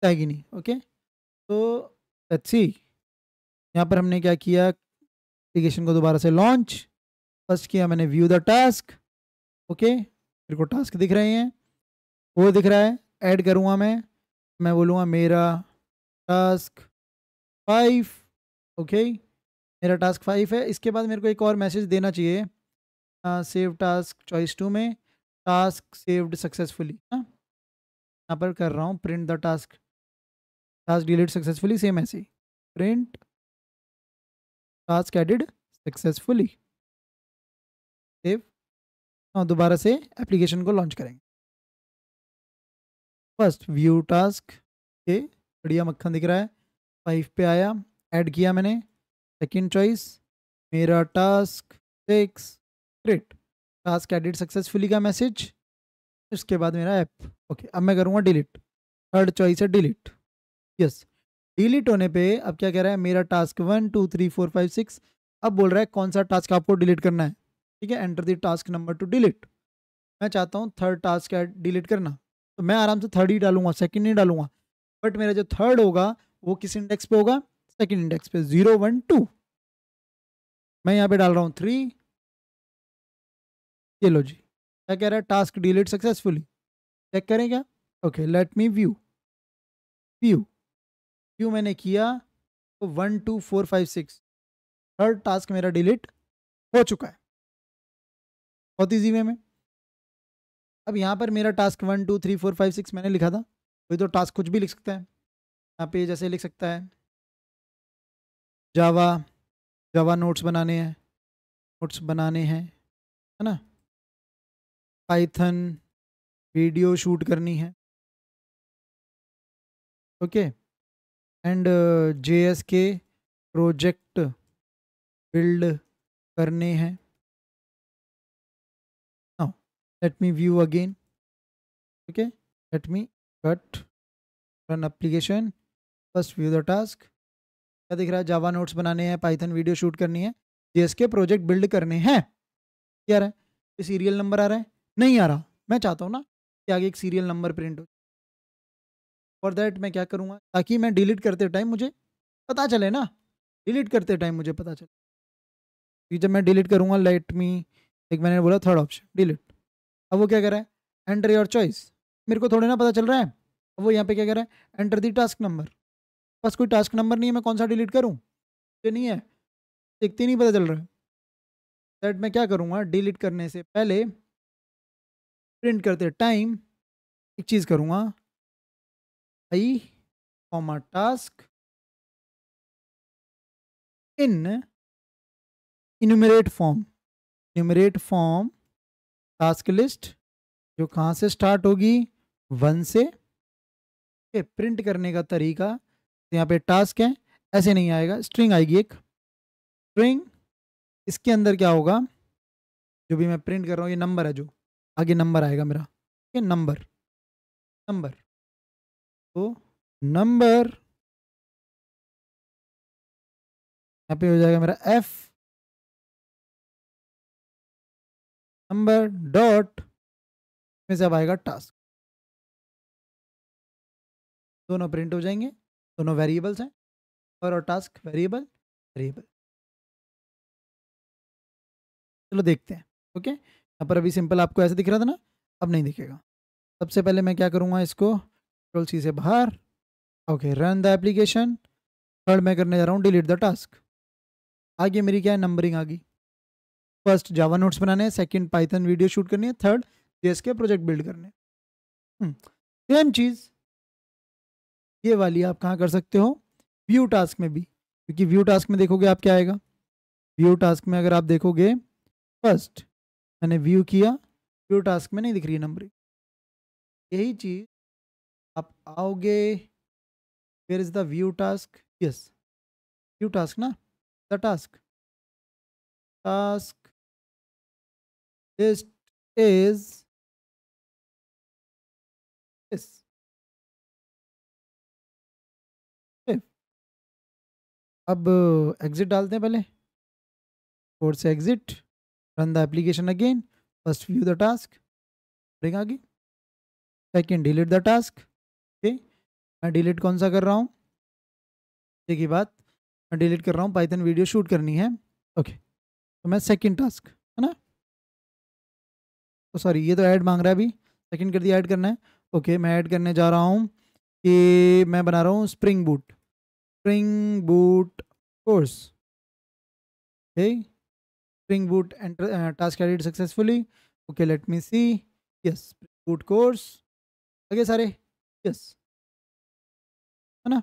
आएगी नहीं। ओके, तो लेट्स सी, यहाँ पर हमने क्या किया, एप्लीकेशन को दोबारा से लॉन्च, फर्स्ट किया मैंने व्यू द टास्क। ओके, मेरे को टास्क दिख रहे हैं, वो दिख रहा है, ऐड करूँगा मैं बोलूँगा मेरा टास्क 5। ओके, मेरा टास्क 5 है। इसके बाद मेरे को एक और मैसेज देना चाहिए, सेव टास्क चॉइस 2 में, टास्क सेव्ड सक्सेसफुली। यहाँ पर कर रहा हूँ print the task, task delete successfully, same ऐसे ही print task added successfully, save. और दोबारा से एप्लीकेशन को लॉन्च करेंगे। फर्स्ट व्यू टास्क के, बढ़िया मक्खन दिख रहा है। 5 पे आया, ऐड किया मैंने। सेकंड चॉइस मेरा task 6, great, task edit successfully का मैसेज। उसके बाद मेरा ऐप। ओके, अब मैं करूँगा डिलीट। थर्ड चॉइस है डिलीट, यस। डिलीट होने पे अब क्या कह रहा है, मेरा टास्क 1 2 3 4 5 6। अब बोल रहा है कौन सा टास्क आपको डिलीट करना है। ठीक है, enter the task number two delete. मैं चाहता हूँ थर्ड टास्क डिलीट करना, तो मैं आराम से थर्ड ही डालूंगा, सेकंड नहीं डालूंगा। बट मेरा जो थर्ड होगा वो किस इंडेक्स पे होगा, सेकंड इंडेक्स पे, 0 1 2। मैं यहाँ पे डाल रहा हूँ 3। ये लो जी, क्या कह रहा है, टास्क डिलीट सक्सेसफुली। चेक करें क्या। ओके, लेट मी व्यू। व्यू व्यू मैंने किया तो 1 2 4 5 6 थर्ड टास्क मेरा डिलीट हो चुका है, बहुत ईजी वे में। अब यहाँ पर मेरा टास्क 1 2 3 4 5 6 मैंने लिखा था, कोई तो टास्क कुछ भी लिख सकता है। यहाँ पे जैसे लिख सकता है जावा, जावा नोट्स बनाने हैं, नोट्स बनाने हैं, है ना। पाइथन वीडियो शूट करनी है, ओके। एंड जेएस के प्रोजेक्ट बिल्ड करने हैं। Now let me view again, okay, let me cut run application, first view the task. क्या दिख रहा है, जावा नोट्स बनाने हैं, पाइथन वीडियो शूट करनी है, जेएस के प्रोजेक्ट बिल्ड करने हैं। क्या रहा है, ये सीरियल नंबर आ रहा है, नहीं आ रहा। मैं चाहता हूँ ना कि आगे एक सीरियल नंबर प्रिंट हो। फॉर दैट मैं क्या करूँगा, ताकि मैं डिलीट करते टाइम मुझे पता चले ना, डिलीट करते टाइम मुझे पता चले कि जब मैं डिलीट करूँगा, लेट मी, एक मैंने बोला थर्ड ऑप्शन डिलीट। अब वो क्या कर रहा है, एंटर योर चॉइस। मेरे को थोड़े ना पता चल रहा है। अब वो यहाँ पे क्या कर रहा है, एंटर दी टास्क नंबर। बस कोई टास्क नंबर नहीं है, मैं कौन सा डिलीट करूँ, ये नहीं है, देखते नहीं पता चल रहा है। दैट मैं क्या करूँगा, डिलीट करने से पहले प्रिंट करते टाइम एक चीज़ करूँगा, I comma task in enumerate form. Enumerate form task list जो कहाँ से स्टार्ट होगी, 1 से। प्रिंट करने का तरीका, तो यहाँ पे टास्क है, ऐसे नहीं आएगा, स्ट्रिंग आएगी एक स्ट्रिंग। इसके अंदर क्या होगा, जो भी मैं प्रिंट कर रहा हूँ, ये नंबर है, जो आगे नंबर आएगा मेरा, ये नंबर, नंबर, तो नंबर यहाँ पे हो जाएगा मेरा एफ नंबर डॉट में से अब आएगा टास्क। दोनों प्रिंट हो जाएंगे, दोनों वेरिएबल्स हैं, और टास्क वेरिएबल वेरिएबल। चलो देखते हैं। ओके, यहाँ पर अभी सिंपल आपको ऐसे दिख रहा था ना, अब नहीं दिखेगा। सबसे पहले मैं क्या करूँगा, इसको कंट्रोल सी से बाहर। Okay, run the application. Third मैं करने जा रहा हूँ डिलीट द टास्क। आगे मेरी क्या है, नंबरिंग आ गई। फर्स्ट जावा नोट्स बनाने हैं, सेकंड पाइथन वीडियो शूट करनी है, थर्ड जेएस के प्रोजेक्ट बिल्ड करने। सेम चीज़ ये वाली आप कहाँ कर सकते हो, व्यू टास्क में भी। क्योंकि व्यू टास्क में देखोगे आप क्या आएगा, व्यू टास्क में अगर आप देखोगे, फर्स्ट मैंने व्यू किया, व्यू टास्क में नहीं दिख रही है नंबरिंग। यही चीज़ आप आओगे, where is the view task, yes view task ना, the task, task list is this. अब एग्जिट डालते हैं पहले, कोड से exit, run the application again, first view the task, ring आ गई। Second delete the task. Okay, मैं delete कौन सा कर रहा हूँ, देखिए बात, मैं डिलीट कर रहा हूँ पाइथन वीडियो शूट करनी है। ओके, तो मैं सेकेंड टास्क है ना, तो सॉरी ये तो ऐड मांग रहा है, अभी सेकेंड कर दिया, ऐड करना है। ओके, मैं ऐड करने जा रहा हूँ कि मैं बना रहा हूँ spring boot. Spring boot course, okay, spring boot task edit successfully, okay let me see, yes spring boot course लगे सारे, यस, है ना।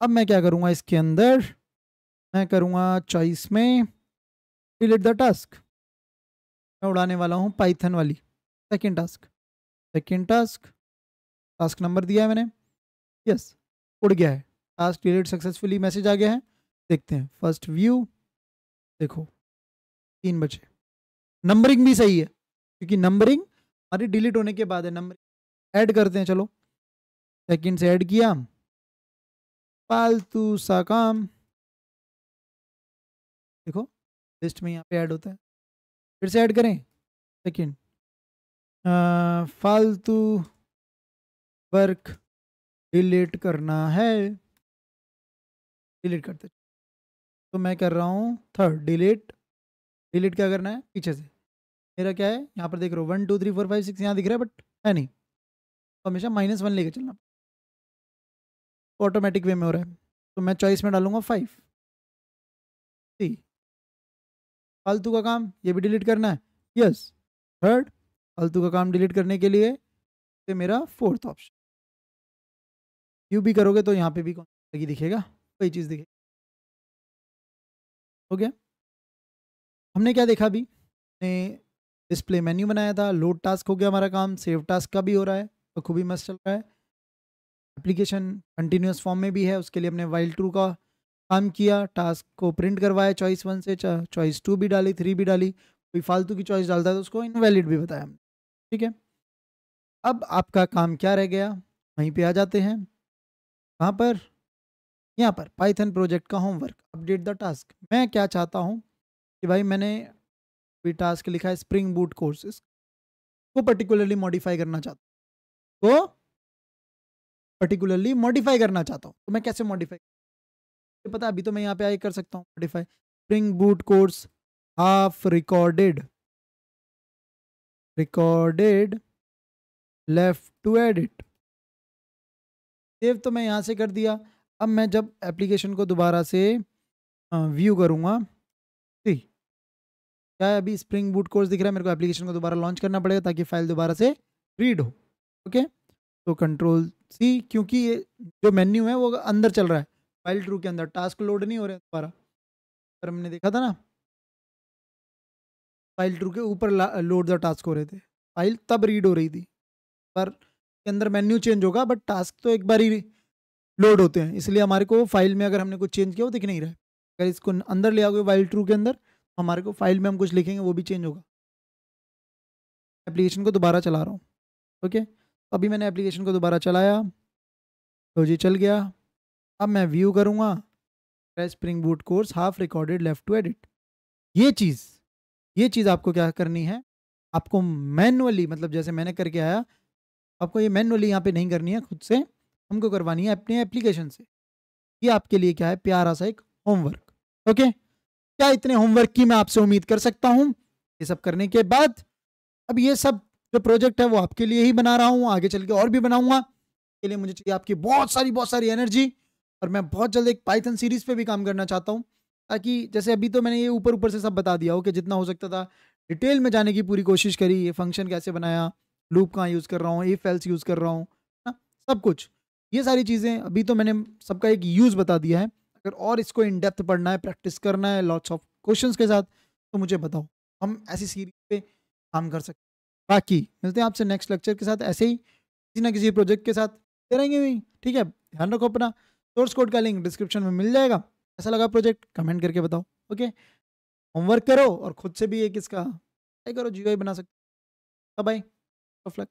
अब मैं क्या करूँगा इसके अंदर, मैं करूँगा चॉइस में डिलीट द टास्क, मैं उड़ाने वाला हूँ पाइथन वाली second task, second task, task number दिया है मैंने, यस उड़ गया है, टास्क डिलीट सक्सेसफुली मैसेज आ गया है। देखते हैं फर्स्ट व्यू, देखो 3 बचे, नंबरिंग भी सही है क्योंकि नंबरिंग हमारी डिलीट होने के बाद है, नंबरिंग ऐड करते हैं, चलो सेकंड से ऐड किया, फालतू सा काम, देखो लिस्ट में यहाँ पे ऐड होता है, फिर से ऐड करें, सेकंड फालतू वर्क डिलीट करना है, डिलीट करते, तो मैं कर रहा हूँ थर्ड डिलीट, डिलीट क्या करना है पीछे से, मेरा क्या है यहाँ पर देख रहे हो 1 2 3 4 5 6 यहाँ दिख रहा है बट है नहीं, तो हमेशा -1 लेके चलना, ऑटोमेटिक वे में हो रहा है, तो मैं चॉइस में डालूंगा 5 सी, फालतू का काम ये भी डिलीट करना है, यस थर्ड, फालतू का काम डिलीट करने के लिए ये मेरा फोर्थ ऑप्शन, यू भी करोगे तो यहाँ पे भी कौन सा दिखेगा, वही चीज़ दिखेगी, हो गया। हमने क्या देखा अभी, ने डिस्प्ले मेन्यू बनाया था, लोड टास्क हो गया हमारा काम, सेव टास्क का भी हो रहा है, तो खूब ही मस्त चल रहा है, एप्लीकेशन कंटिन्यूस फॉर्म में भी है, उसके लिए हमने वाइल ट्रू का काम किया, टास्क को प्रिंट करवाया चॉइस 1 से, चॉइस 2 भी डाली, 3 भी डाली, कोई फालतू की चॉइस डालता है तो उसको इनवैलिड भी बताया हमने, ठीक है। अब आपका काम क्या रह गया, वहीं पे आ जाते हैं, कहाँ पर, यहाँ पर पाइथन प्रोजेक्ट का होमवर्क, अपडेट द टास्क। मैं क्या चाहता हूँ कि भाई मैंने भी टास्क लिखा है स्प्रिंग बूट कोर्सेज को पर्टिकुलरली मॉडिफाई करना चाहता हूँ, तो पर्टिकुलरली मॉडिफाई करना चाहता हूँ, तो मैं कैसे मॉडिफाई, पता अभी तो मैं यहाँ पे आके कर सकता हूँ modify, spring boot course half recorded, recorded left to edit, save तो मैं यहाँ से कर दिया। अब मैं जब एप्लीकेशन को दोबारा से व्यू करूँगा, ठीक क्या है, अभी स्प्रिंग बूट कोर्स दिख रहा है, मेरे को एप्लीकेशन को दोबारा लॉन्च करना पड़ेगा ताकि फाइल दोबारा से रीड हो, ओके, तो कंट्रोल सी, क्योंकि ये जो मेन्यू है वो अंदर चल रहा है, फाइल ट्रू के अंदर टास्क लोड नहीं हो रहे दोबारा, पर हमने देखा था ना फाइल ट्रू के ऊपर लोड द टास्क हो रहे थे, फाइल तब रीड हो रही थी, पर के अंदर मेन्यू चेंज होगा बट टास्क तो एक बार ही लोड होते हैं, इसलिए हमारे को फाइल में अगर हमने कुछ चेंज किया वो दिख नहीं रहा है, अगर इसको अंदर ले आओगे फाइल ट्रू के अंदर, तो हमारे को फाइल में हम कुछ लिखेंगे वो भी चेंज होगा। एप्लीकेशन को दोबारा चला रहा हूँ, ओके, अभी मैंने एप्लीकेशन को दोबारा चलाया, तो जी चल गया। अब मैं व्यू करूँगा, spring boot course half recorded left to edit, ये चीज़ आपको क्या करनी है, आपको मैनुअली, मतलब जैसे मैंने करके आया, आपको ये मैनुअली यहाँ पे नहीं करनी है, खुद से हमको करवानी है अपने एप्लीकेशन से, ये आपके लिए क्या है प्यारा सा एक होमवर्क, ओके। क्या इतने होमवर्क की मैं आपसे उम्मीद कर सकता हूँ, ये सब करने के बाद अब ये सब जो प्रोजेक्ट है वो आपके लिए ही बना रहा हूँ, आगे चल के और भी बनाऊंगा, के लिए मुझे चाहिए आपकी बहुत सारी एनर्जी, और मैं बहुत जल्द एक पाइथन सीरीज पे भी काम करना चाहता हूँ, ताकि जैसे अभी तो मैंने ये ऊपर ऊपर से सब बता दिया हो कि जितना हो सकता था डिटेल में जाने की पूरी कोशिश करी, ये फंक्शन कैसे बनाया, लूप कहाँ यूज़ कर रहा हूँ, इफ एल्स यूज़ कर रहा हूँ, सब कुछ, ये सारी चीज़ें अभी तो मैंने सबका एक यूज़ बता दिया है, अगर और इसको इन डेप्थ पढ़ना है, प्रैक्टिस करना है लॉट्स ऑफ क्वेश्चंस के साथ, तो मुझे बताओ, हम ऐसी सीरीज पे काम कर सकते हैं। बाकी मिलते हैं आपसे नेक्स्ट लेक्चर के साथ, ऐसे ही किसी ना किसी प्रोजेक्ट के साथ करेंगे भी, ठीक है, ध्यान रखो अपना, सोर्स कोड का लिंक डिस्क्रिप्शन में मिल जाएगा, ऐसा लगा प्रोजेक्ट कमेंट करके बताओ, ओके, होमवर्क करो और खुद से भी एक इसका ट्राई करो, जीयूआई बना सकते, बाय, ऑफ लक।